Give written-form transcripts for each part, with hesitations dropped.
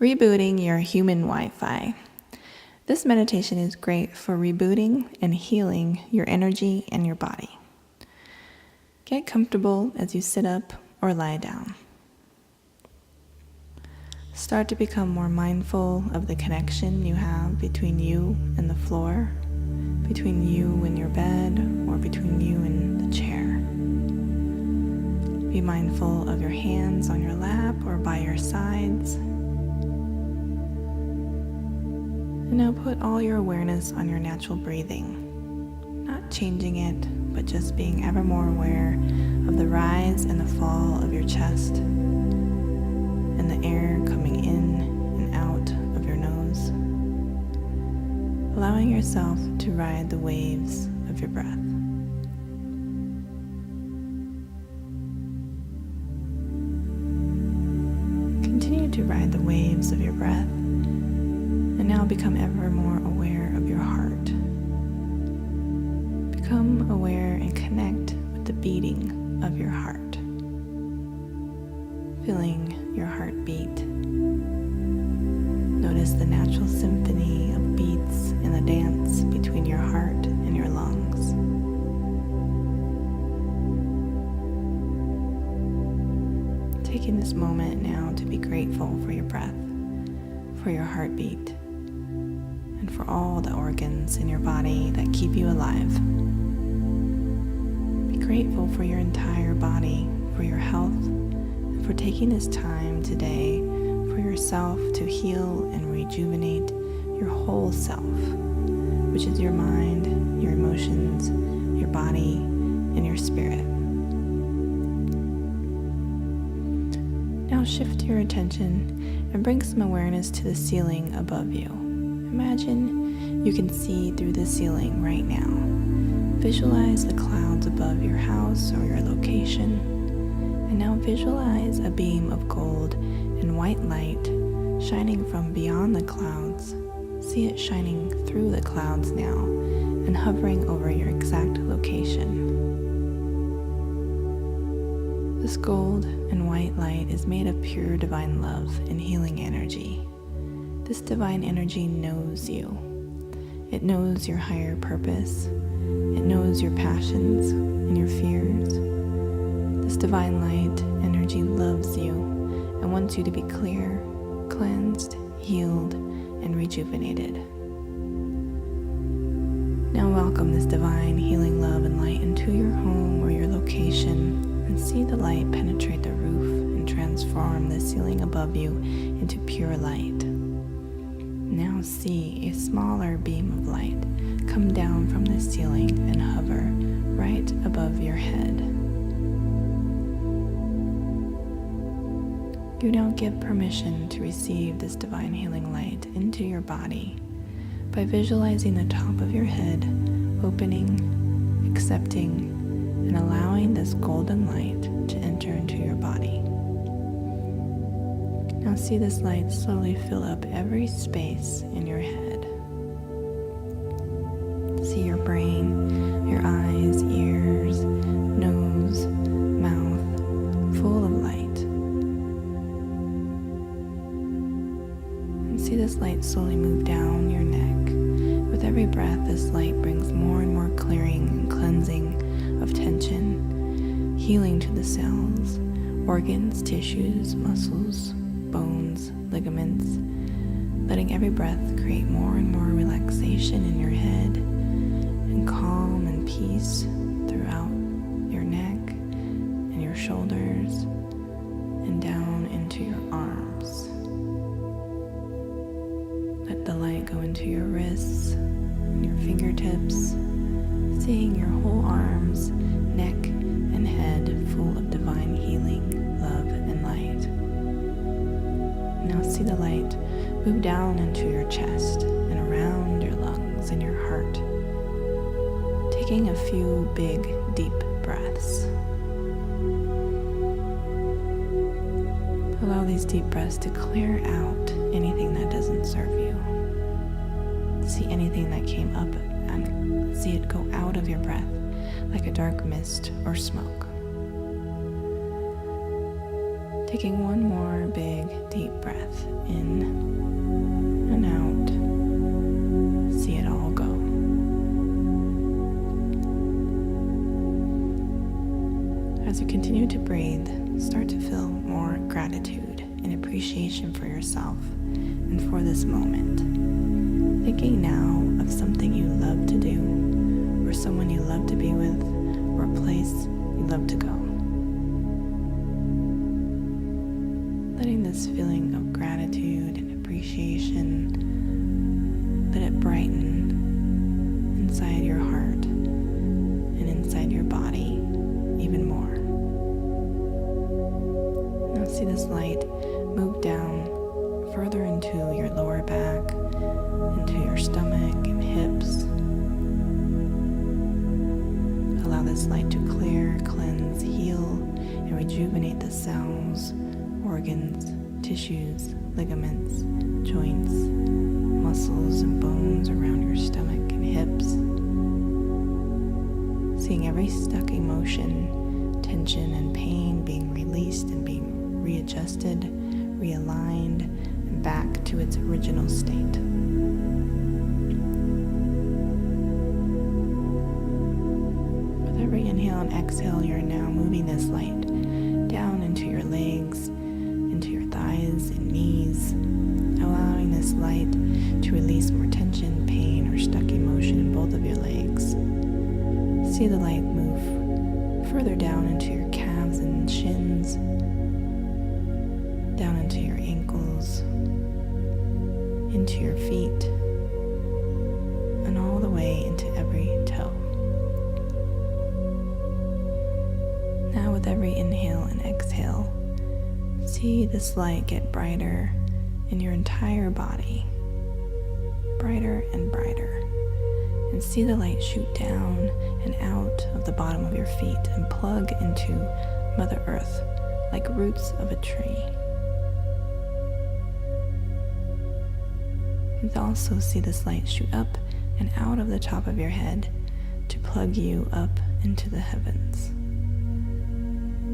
Rebooting your human Wi-Fi. This meditation is great for rebooting and healing your energy and your body. Get comfortable as you sit up or lie down. Start to become more mindful of the connection you have between you and the floor, between you and your bed, or between you and the chair. Be mindful of your hands on your lap or by your sides. And now put all your awareness on your natural breathing, not changing it, but just being ever more aware of the rise and the fall of your chest and the air coming in and out of your nose, allowing yourself to ride the waves of your breath. Continue to ride the waves of your breath. And now become ever more aware of your heart. Become aware and connect with the beating of your heart. Feeling your heartbeat. Notice the natural symphony of beats in the dance between your heart and your lungs. Taking this moment now to be grateful for your breath, for your heartbeat, and for all the organs in your body that keep you alive. Be grateful for your entire body, for your health, and for taking this time today for yourself to heal and rejuvenate your whole self, which is your mind, your emotions, your body, and your spirit. Now shift your attention and bring some awareness to the ceiling above you. Imagine you can see through the ceiling right now. Visualize the clouds above your house or your location. And now visualize a beam of gold and white light shining from beyond the clouds. See it shining through the clouds now and hovering over your exact location. This gold and white light is made of pure divine love and healing energy. This divine energy knows you. It knows your higher purpose. It knows your passions and your fears. This divine light energy loves you and wants you to be clear, cleansed, healed, and rejuvenated. Now welcome this divine healing love and light into your home or your location, and see the light penetrate the roof and transform the ceiling above you into pure light. Now see a smaller beam of light come down from the ceiling and hover right above your head. You now give permission to receive this divine healing light into your body by visualizing the top of your head opening, accepting, and allowing this golden light to enter into your body. Now see this light slowly fill up every space in your head. See your brain, your eyes, ears, nose, mouth, full of light. And see this light slowly move down your neck. With every breath, this light brings more and more clearing and cleansing of tension, healing to the cells, organs, tissues, muscles, bones, ligaments, letting every breath create more and more relaxation in your head and calm and peace throughout your neck and your shoulders and down into your arms. Let the light go into your wrists and your fingertips, seeing your whole arms, neck, and head full of divine healing, love, and light. Now see the light move down into your chest and around your lungs and your heart, taking a few big, deep breaths. Allow these deep breaths to clear out anything that doesn't serve you. See anything that came up and see it go out of your breath like a dark mist or smoke. Taking one more big, deep breath in and out. See it all go. As you continue to breathe, start to feel more gratitude and appreciation for yourself and for this moment. Thinking now of something you love to do, or someone you love to be with, or a place you love to go. Letting this feeling of gratitude and appreciation, let it brighten inside your heart and inside your body even more. Now see this light move down further into your lower back, into your stomach and hips. Allow this light to clear, cleanse, heal, and rejuvenate the cells, organs, tissues, ligaments, joints, muscles, and bones around your stomach and hips. Seeing every stuck emotion, tension, and pain being released and being readjusted, realigned, and back to its original state. With every inhale and exhale, you're now moving this light down into your legs, into your thighs and knees, allowing this light to release more tension, pain, or stuck emotion in both of your legs. See the light move further down into your calves and shins, down into your ankles, into your feet, and all the way into every toe. Now with every inhale and exhale, see this light get brighter in your entire body, brighter and brighter. And see the light shoot down and out of the bottom of your feet and plug into Mother Earth like roots of a tree. You can also see this light shoot up and out of the top of your head to plug you up into the heavens.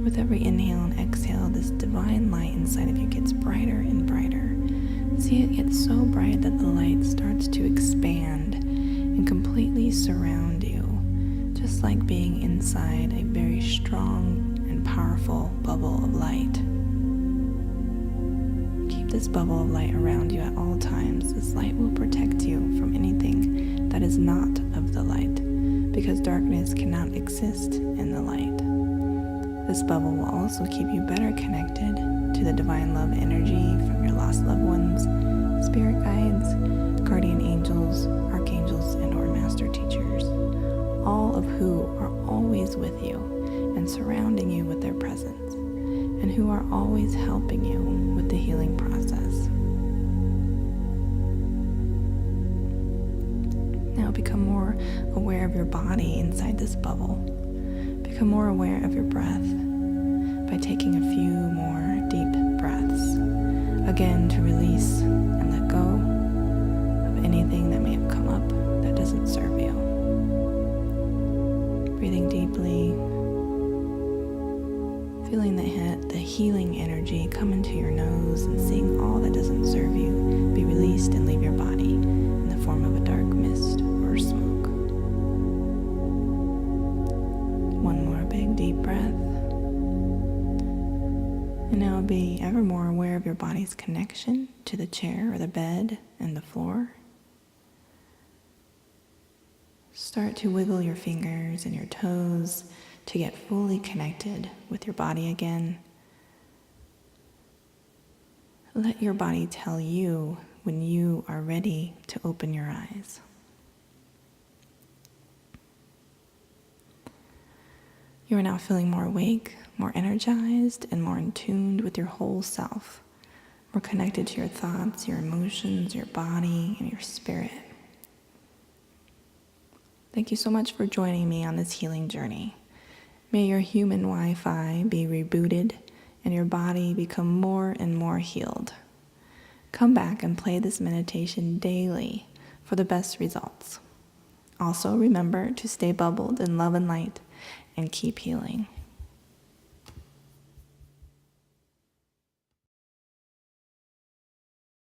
With every inhale and exhale, this divine light inside of you gets brighter and brighter. See it get so bright that the light starts to expand and completely surround you, just like being inside a very strong and powerful bubble of light. Keep this bubble of light around you at all times. This light will protect you from anything that is not of the light, because darkness cannot exist in the light. This bubble will also keep you better connected to the divine love energy from your lost loved ones, spirit guides, guardian angels, archangels, and or master teachers, all of who are always with you and surrounding you with their presence, and who are always helping you with the healing process. Now become more aware of your body inside this bubble. Become more aware of your breath by taking a few more deep breaths, again to release and let go of anything that may have come up that doesn't serve you. Breathing deeply, feeling the healing energy come into your nose and seeing all that doesn't serve you be released and leave your body in the form of a dark mist or smoke. One more big deep breath. And now be ever more aware of your body's connection to the chair or the bed and the floor. Start to wiggle your fingers and your toes to get fully connected with your body again. Let your body tell you when you are ready to open your eyes. You are now feeling more awake, more energized, and more in tune with your whole self, more connected to your thoughts, your emotions, your body, and your spirit. Thank you so much for joining me on this healing journey. May your human Wi-Fi be rebooted and your body become more and more healed. Come back and play this meditation daily for the best results. Also, remember to stay bubbled in love and light and keep healing.